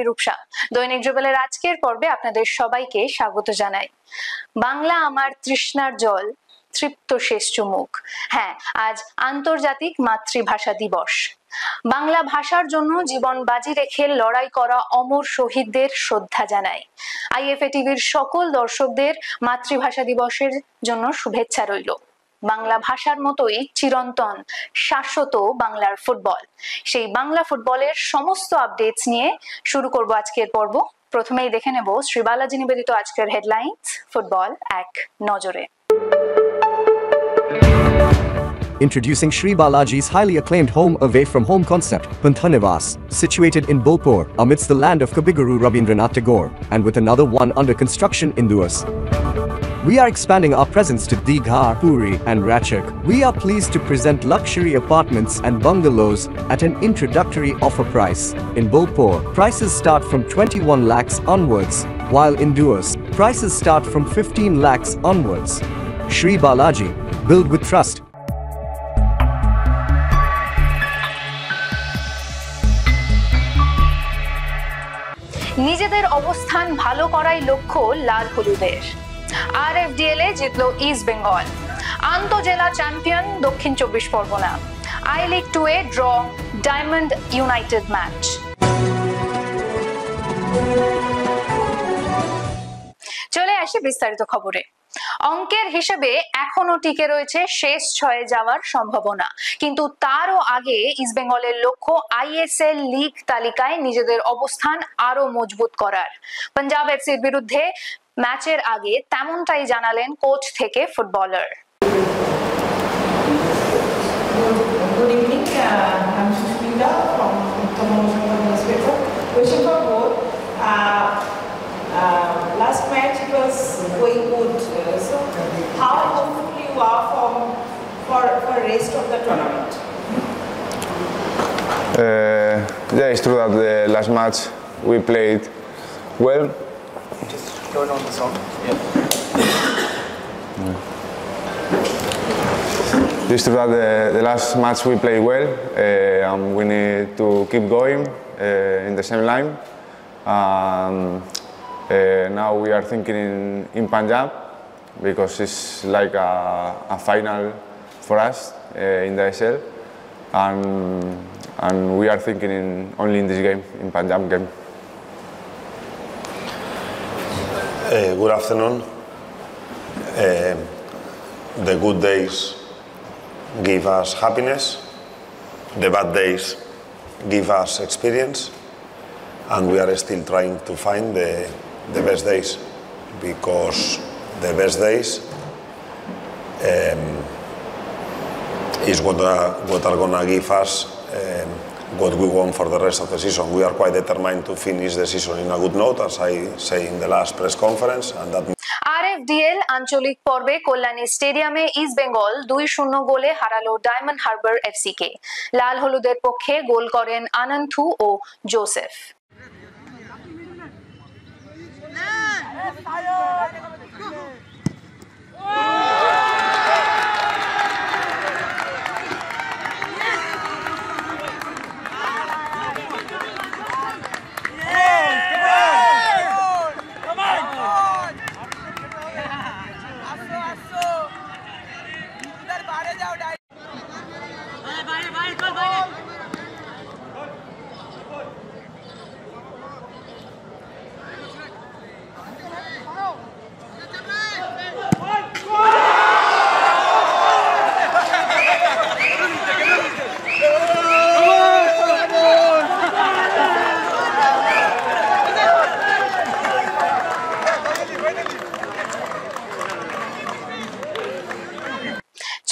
রূপসা। দৈনিক যুগলের আজকের পর্বে আপনাদের সবাইকে স্বাগত জানাই। বাংলা আমার তৃষ্ণার জল, তৃপ্ত শেষ চুমুক। হ্যাঁ, আজ আন্তর্জাতিক মাতৃভাষা দিবস। বাংলা ভাষার জন্য জীবন বাজি রেখে লড়াই করা অমর শহীদদের শ্রদ্ধা জানাই। আইএফএ টিভির সকল দর্শকদের মাতৃভাষা দিবসের জন্য শুভেচ্ছা রইল। বাংলা ভাষার মতোই চিরন্তন শাশ্বত বাংলার ফুটবল। সেই বাংলা ফুটবলের সমস্ত আপডেটস নিয়ে শুরু করব আজকের পর্ব। প্রথমেই দেখে নেব শ্রী বালাজি নিবেদিত আজকের হেডলাইনস ফুটবল এক নজরে। Introducing Sri Balaji's highly acclaimed home away from home concept, Panthanivas, situated in Bolpur, amidst the land of Kabiguru Rabindranath Tagore, and with another one under construction in Duas. We are expanding our presence to Digha, Puri, and Ratchak. We are pleased to present luxury apartments and bungalows at an introductory offer price. In Bolpur, prices start from 21 lakhs onwards, while in Duas, prices start from 15 lakhs onwards. Sri Balaji, build with trust. নিজেদের অবস্থান ভালো করাই লক্ষ্য লাল হলুদের। RFDL এ জিতল east Bengal. আন্তঃজেলা champion দক্ষিণ 24 Pargana. I league 2 A draw diamond United match. চলে আসি বিস্তারিত খবরে। অঙ্কের হিসেবে এখনো টিকে রয়েছে শেষ 6-এ যাওয়ার সম্ভাবনা, কিন্তু তারও আগে ইস্টবেঙ্গলের লক্ষ্য আইএসএল লিগ তালিকায় নিজেদের অবস্থান আরো মজবুত করার। পাঞ্জাব এফসির বিরুদ্ধে ম্যাচের আগে তেমনটাই জানালেন কোচ থেকে footballer. Good evening, I'm Sushmita from Uttamamoshangar newspaper. Question for both. Last match it was going good. So how hopeful you are for rest of the tournament? Yeah, it's true that the last match we played well. Just turn on the sound. It's true that the last match we played well, and we need to keep going in the same line. Now we are thinking in Punjab because it's like a final for us in the ISL, and we are thinking only in this game, in Punjab game. Good afternoon. The good days give us happiness, the bad days give us experience, and we are still trying to find the best days, because the best days is what are gonna give us what we want for the rest of the season. We are quite determined to finish the season in a good note, as I say in the last press conference, and that RFDL আঞ্চলিক পর্বে কল্যাণী স্টেডিয়ামে east Bengal 2-0 গোলে হারালো diamond Harbour FC কে। লাল হলুদের পক্ষে গোল করেন আনন্থু ও Joseph.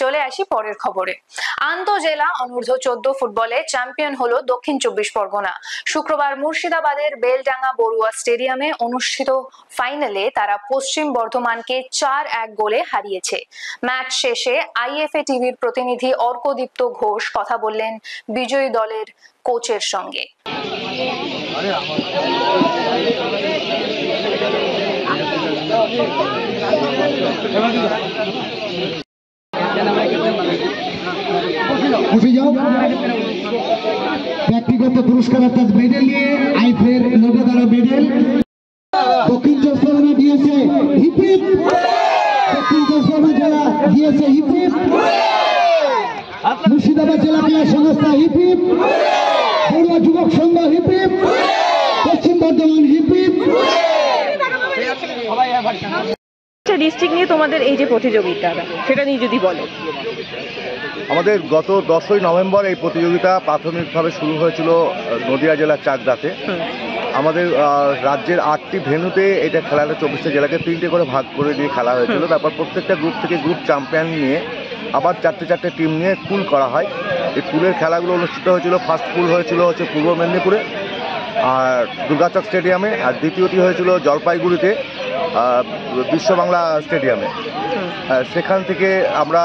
চলে আসি পরের খবরে। আন্তঃজেলা অনূর্ধ্ব 14 ফুটবলে চ্যাম্পিয়ন হলো দক্ষিণ 24 পরগনা। শুক্রবার মুর্শিদাবাদের বেলডাঙ্গা বড়ুয়া স্টেডিয়ামে অনুষ্ঠিত ফাইনালে তারা পশ্চিম বর্ধমানকে 4-1 গোলে হারিয়েছে। ম্যাচ শেষে আইএফএ টিভির প্রতিনিধি অর্কদীপ্ত ঘোষ কথা বললেন বিজয়ী দলের কোচের সঙ্গে। ব্যক্তিগত পুরস্কার অর্থাৎ মেডেল নিয়ে আইফের লোগো দ্বারা মেডেল দক্ষিণ চব্বিশ পরগনা দিয়েছে হিপিপ, দক্ষিণ চব্বিশ পরগনা জেলা দিয়েছে হিপিপ, মুর্শিদাবাদ জেলা ক্রীড়া সংস্থা হিপিপ, পড়ুয়া যুবক সংঘ হিপিপ, পশ্চিম বর্ধমান হিপিপ। ডিস্ট্রিক্ট নিয়ে তোমাদের এই যে প্রতিযোগিতাটা সেটা নিয়ে যদি বলো। আমাদের গত 10ই নভেম্বর এই প্রতিযোগিতা প্রাথমিকভাবে শুরু হয়েছিল নদিয়া জেলার চাকদাতে। আমাদের রাজ্যের 8টি ভেন্যুতে এটা খেলাটা 24টা জেলাকে 3টে করে ভাগ করে দিয়ে খেলা হয়েছিল। তারপর প্রত্যেকটা গ্রুপ থেকে গ্রুপ চ্যাম্পিয়ন নিয়ে আবার 4টে টিম নিয়ে পুল করা হয়। এই পুলের খেলাগুলো অনুষ্ঠিত হয়েছিল। ফার্স্ট পুল হয়েছিল হচ্ছে পূর্ব মেদিনীপুরে আর দুর্গাচক স্টেডিয়ামে, আর দ্বিতীয়টি হয়েছিল জলপাইগুড়িতে বিশ্ব বাংলা স্টেডিয়ামে। সেখান থেকে আমরা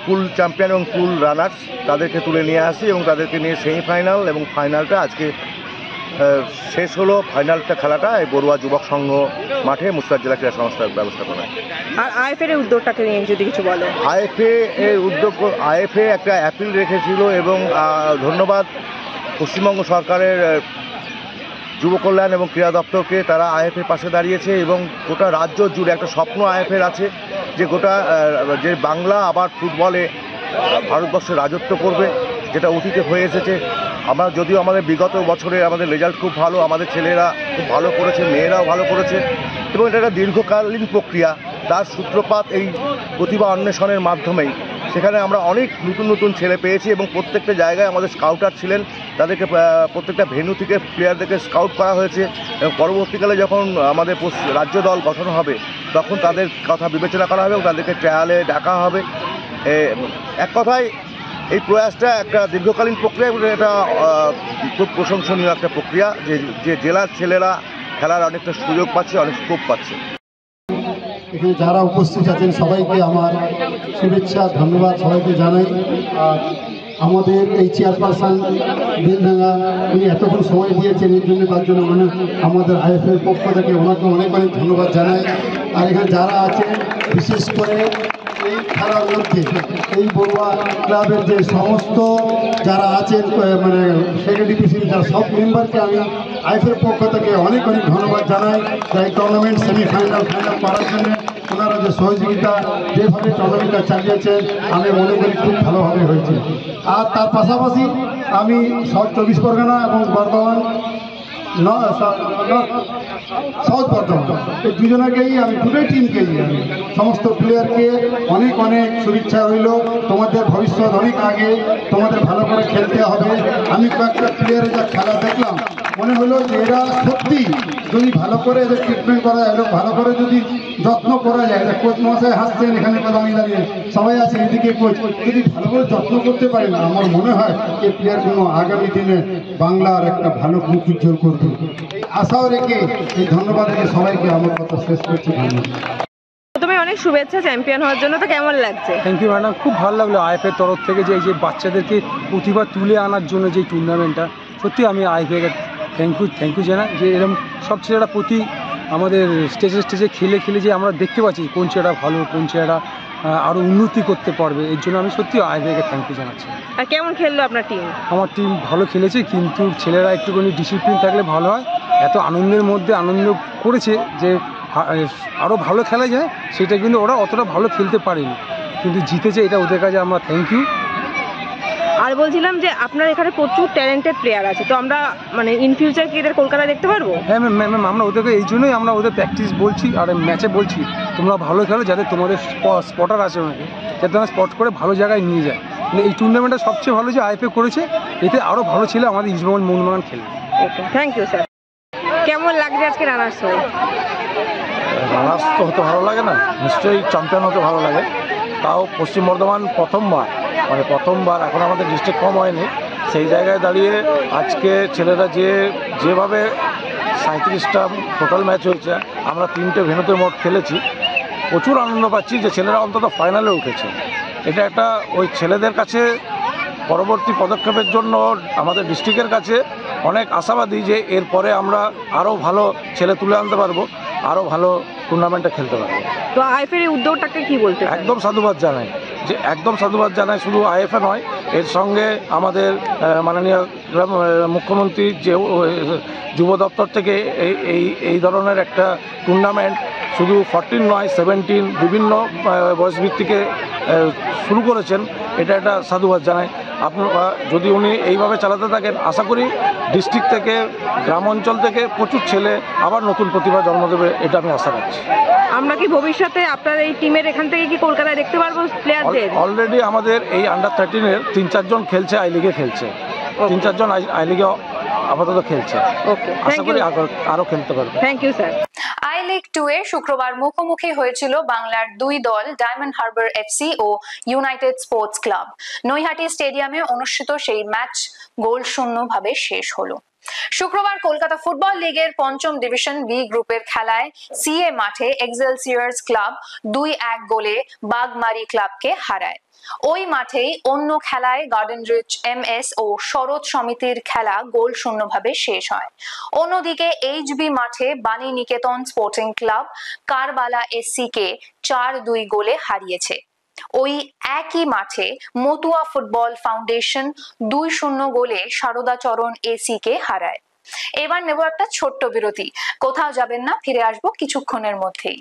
পুল চ্যাম্পিয়ন এবং পুল রানার্স তাদেরকে তুলে নিয়ে আসি এবং তাদেরকে নিয়ে সেমিফাইনাল এবং ফাইনালটা আজকে শেষ হলো। ফাইনালটা খেলাটা এই বড়ুয়া যুবক সংঘ মাঠে মুর্শিদাবাদ জেলা ক্রীড়া সংস্থার ব্যবস্থাপনায়। আর আইএফএর উদ্যোগটাকে নিয়ে যদি কিছু বলো। আইএফএ একটা অ্যাপিল রেখেছিল এবং ধন্যবাদ পশ্চিমবঙ্গ সরকারের যুব কল্যাণ এবং ক্রীড়া দপ্তরকে, তারা আইএফএর পাশে দাঁড়িয়েছে এবং গোটা রাজ্য জুড়ে একটা স্বপ্ন আইএফএর আছে যে যে বাংলা আবার ফুটবলে ভারতবর্ষে রাজত্ব করবে, যেটা অতীতে হয়ে এসেছে। আমরা যদিও আমাদের বিগত বছরে আমাদের রেজাল্ট খুব ভালো, আমাদের ছেলেরা খুব ভালো করেছে, মেয়েরাও ভালো করেছে এবং এটা একটা দীর্ঘকালীন প্রক্রিয়া। তার সূত্রপাত এই প্রতিভা অন্বেষণের মাধ্যমেই। সেখানে আমরা অনেক নতুন ছেলে পেয়েছি এবং প্রত্যেকটা জায়গায় আমাদের স্কাউটার ছিলেন, তাদেরকে প্রত্যেকটা ভেন্যু থেকে প্লেয়ারদেরকে স্কাউট করা হয়েছে এবং পরবর্তীকালে যখন আমাদের রাজ্য দল গঠন হবে তখন তাদের কথা বিবেচনা করা হবে এবং তাদেরকে ট্রায়ালে ডাকা হবে। এক কথায় এই প্রয়াসটা একটা দীর্ঘকালীন প্রক্রিয়া এবং এটা খুব প্রশংসনীয় একটা প্রক্রিয়া যে জেলার ছেলেরা খেলার অনেকটা সুযোগ পাচ্ছে, অনেক স্কোপ পাচ্ছে। এখানে যারা উপস্থিত আছেন সবাইকে আমার শুভেচ্ছা, ধন্যবাদ সবাইকে জানাই। আর আমাদের এই চেয়ারপারসন বেলডাঙ্গা উনি এতক্ষণ সময় দিয়েছেন এর জন্য, তার জন্য আমাদের আইএফএর পক্ষ থেকে ওনাকে অনেক ধন্যবাদ জানাই। আর এখানে যারা আছেন বিশেষ করে এই খেলার মধ্যে এই বড়ুয়া ক্লাবের যে সমস্ত যারা আছেন মানে সেক্রেটারি প্রেসিডেন্ট যারা সব মেম্বারকে আমি আইএফএর পক্ষ থেকে অনেক ধন্যবাদ জানাই। তাই টুর্নামেন্ট সেমিফাইনাল ফাইনাল করার জন্য ওনারা যে সহযোগিতা যেভাবে টুর্নামেন্টটা চালিয়েছেন আমি মনে করি খুব ভালোভাবে হয়েছে। আর তার পাশাপাশি আমি সাউথ চব্বিশ পরগনা এবং বর্ধমান সাউথ বর্ধমান এই দুজনকেই আমি দুটোই টিমকেই আমি সমস্ত প্লেয়ারকে অনেক শুভেচ্ছা রইল। তোমাদের ভবিষ্যৎ অনেক আগে, তোমাদের ভালো করে খেলতে হবে। আমি কয়েকটা প্লেয়ারের যা খেলা দেখলাম মনে হলো যে এরা সত্যি যদি ভালো করে এদের ট্রিটমেন্ট করা যায়, ভালো করে যদি যত্ন করা যায়, কোচ মহাশয় হাসছেন এখানে দাঁড়িয়ে সবাই আছে এদিকে কোচ, যদি ভালো করে যত্ন করতে পারে না আমার মনে হয় এই প্লেয়ারগুলো আগামী দিনে বাংলার একটা ভালো মুখ উজ্জ্বল করবে। এই আশাও রেখে এই ধন্যবাদ রেখে সবাইকে আমার কথা শেষ করছি। ধন্যবাদ। প্রথমে অনেক শুভেচ্ছা চ্যাম্পিয়ন হওয়ার জন্য। তো কেমন লাগছে? থ্যাংক ইউ ম্যাডাম, খুব ভালো লাগলো আইএফএর তরফ থেকে যে এই যে বাচ্চাদেরকে প্রতিভা তুলে আনার জন্য যে টুর্নামেন্টটা, সত্যি আমি আইএফএকে থ্যাংক ইউ জানাই যে এরকম সব ছেলেরা প্রতি আমাদের স্টেজে খেলে যে আমরা দেখতে পাচ্ছি কোন ছেলেরা ভালো, কোন ছেলেরা আরও উন্নতি করতে পারবে। এর জন্য আমি সত্যি আইএফএকে থ্যাংক ইউ জানাচ্ছি। আর কেমন খেললো আপনার টিম? আমার টিম ভালো খেলেছে, কিন্তু ছেলেরা একটুখানি ডিসিপ্লিন থাকলে ভালো হয়। এত আনন্দের মধ্যে আনন্দ করেছে যে আরও ভালো খেলা যায়, সেটা কিন্তু ওরা অতটা ভালো খেলতে পারেনি, কিন্তু জিতেছে, এটা ওদের কাছে আমরা থ্যাংক ইউ। আর বলছিলাম যে আপনার এখানে প্রচুর ট্যালেন্টেড প্লেয়ার আছে, তো আমরা মানে ইন ফিউচার কি এদের কলকাতায় দেখতে পারবো? হ্যাঁ ম্যাম, আমরা ওদেরকে এই জন্যই আমরা ওদের প্র্যাকটিস বলছি আর ম্যাচে বলছি তোমরা ভালো খেলো, যাতে তোমাদের স্পটার আছে ওনাকে, যাতে তোমরা স্পট করে ভালো জায়গায় নিয়ে যায়। মানে এই টুর্নামেন্টটা সবচেয়ে ভালো যে আইএফএ করেছে, এতে আরও ভালো ছিল আমাদের ইস্টবেঙ্গল মোহনবাগান খেলবে। ওকে, থ্যাংক ইউ স্যার। কেমন লাগছে আজকে রানার্স হয়ে? রানার্স তো হতে ভালো লাগে না, নিশ্চয়ই চ্যাম্পিয়ন হতে ভালো লাগে। তাও পশ্চিম বর্ধমান প্রথমবার এখন আমাদের ডিস্ট্রিক্ট কম হয়নি, সেই জায়গায় দাঁড়িয়ে আজকে ছেলেরা যেভাবে 37টা টোটাল ম্যাচ হয়েছে, আমরা 3টে ভেন্যুতে মোট খেলেছি, প্রচুর আনন্দ পাচ্ছি যে ছেলেরা অন্তত ফাইনালে উঠেছে। এটা একটা ওই ছেলেদের কাছে পরবর্তী পদক্ষেপের জন্য আমাদের ডিস্ট্রিক্টের কাছে অনেক আশাবাদী যে এরপরে আমরা আরও ভালো ছেলে তুলে আনতে পারবো, আরও ভালো টুর্নামেন্টে খেলতে পারবো। তো আইএফএর এই উদ্যোগটাকে কি বলতে? একদম সাধুবাদ জানাই, শুধু আইএফএ নয়, এর সঙ্গে আমাদের মাননীয় মুখ্যমন্ত্রী যে যুব দপ্তর থেকে এই ধরনের একটা টুর্নামেন্ট শুধু 14 নয় 17 বিভিন্ন বয়সভিত্তিকে শুরু করেছেন, এটা একটা সাধুবাদ জানাই। আপনারা যদি উনি এইভাবে চালাতে থাকেন, আশা করি ডিস্ট্রিক্ট থেকে, গ্রাম অঞ্চল থেকে প্রচুর ছেলে আবার নতুন প্রতিভা জন্ম দেবে, এটা আমি আশা রাখছি। আমরা কি ভবিষ্যতে আপনার এই টিমের এখান থেকে কি কলকাতায় দেখতে পারবো প্লেয়ারদের? অলরেডি আমাদের এই আন্ডার 13-এর 3-4 জন খেলছে, আই লিগে খেলছে, 3-4 জন আই লিগে আপাতত খেলছে। ওকে, আশা করি আরো খেলতে পারবে। Thank you sir. I league 2 এ শুক্রবার মুখোমুখি হয়েছিল বাংলার দুই দল, ডায়মন্ড হারবার এফসি ও ইউনাইটেড স্পোর্টস ক্লাব। নৈহাটি স্টেডিয়ামে অনুষ্ঠিত সেই ম্যাচ গোলশূন্য ভাবে শেষ হলো। শুক্রবার কলকাতা ফুটবল লিগের 5ম ডিভিশন বি গ্রুপের খেলায় সিএ মাঠে এক্সেলসিয়ার্স ক্লাব 2-1 গোলে বাগমারি ক্লাবকে হারায়। ওই মাঠেই অন্য খেলায় গার্ডেন রিচ এমএস ও শরৎ সমিতির খেলা গোলশূন্য ভাবে শেষ হয়। অন্যদিকে এইচবি মাঠে বাণী নিকেতন স্পোর্টিং ক্লাব কারবালা এসসি কে 4-2 গোলে হারিয়েছে। ওই একই মাঠে মতুয়া ফুটবল ফাউন্ডেশন 2-0 গোলে সারদাচরণ এসি কে হারায়। এবার নেব একটা ছোট্ট বিরতি। কোথাও যাবেন না, ফিরে আসবো কিছুক্ষণের মধ্যেই।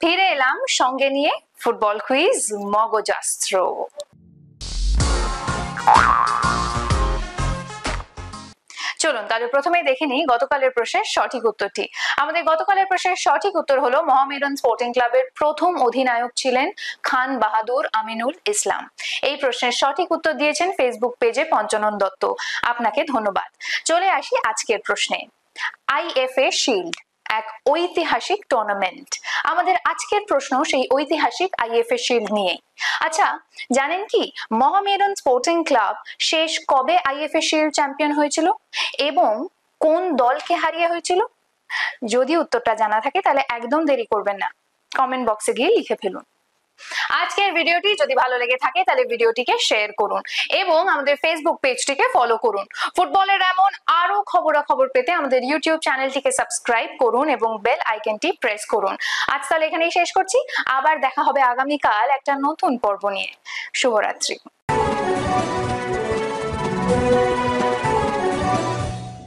ফিরে এলাম সঙ্গে নিয়ে ফুটবল কুইজ মগজাস্ত্র। চলুন তাহলে প্রথমেই দেখে নিই গতকালের প্রশ্নের সঠিক উত্তরটি। আমাদের গতকালের প্রশ্নের সঠিক উত্তর হলো মোহামেডান স্পোর্টিং ক্লাবের প্রথম অধিনায়ক ছিলেন খান বাহাদুর আমিনুল ইসলাম। এই প্রশ্নের সঠিক উত্তর দিয়েছেন ফেসবুক পেজে পঞ্চানন দত্ত, আপনাকে ধন্যবাদ। চলে আসি আজকের প্রশ্নে। আইএফএ শিল্ড এক ঐতিহাসিক টুর্নামেন্ট। আমাদের আজকের প্রশ্ন সেই ঐতিহাসিক আইএফএ শিল্ড নিয়ে। আচ্ছা, জানেন কি মোহামেডান স্পোর্টিং ক্লাব শেষ কবে আইএফএ শিল্ড চ্যাম্পিয়ন হয়েছিল এবং কোন দলকে হারিয়ে হয়েছিল? যদি উত্তরটা জানা থাকে তাহলে একদম দেরি করবেন না, কমেন্ট বক্সে গিয়ে লিখে ফেলুন। আজকের ভিডিওটি যদি ভালো লেগে থাকে তাহলে ভিডিওটিকে শেয়ার করুন এবং আমাদের ফেসবুক পেজটিকে ফলো করুন। ফুটবলের এমন আরো খবরাখবর পেতে আমাদের ইউটিউব চ্যানেলটিকে সাবস্ক্রাইব করুন এবং বেল আইকনটি প্রেস করুন। আজ তাহলে এখানেই শেষ করছি, আবার দেখা হবে আগামীকাল একটা নতুন পর্ব নিয়ে। শুভরাত্রি।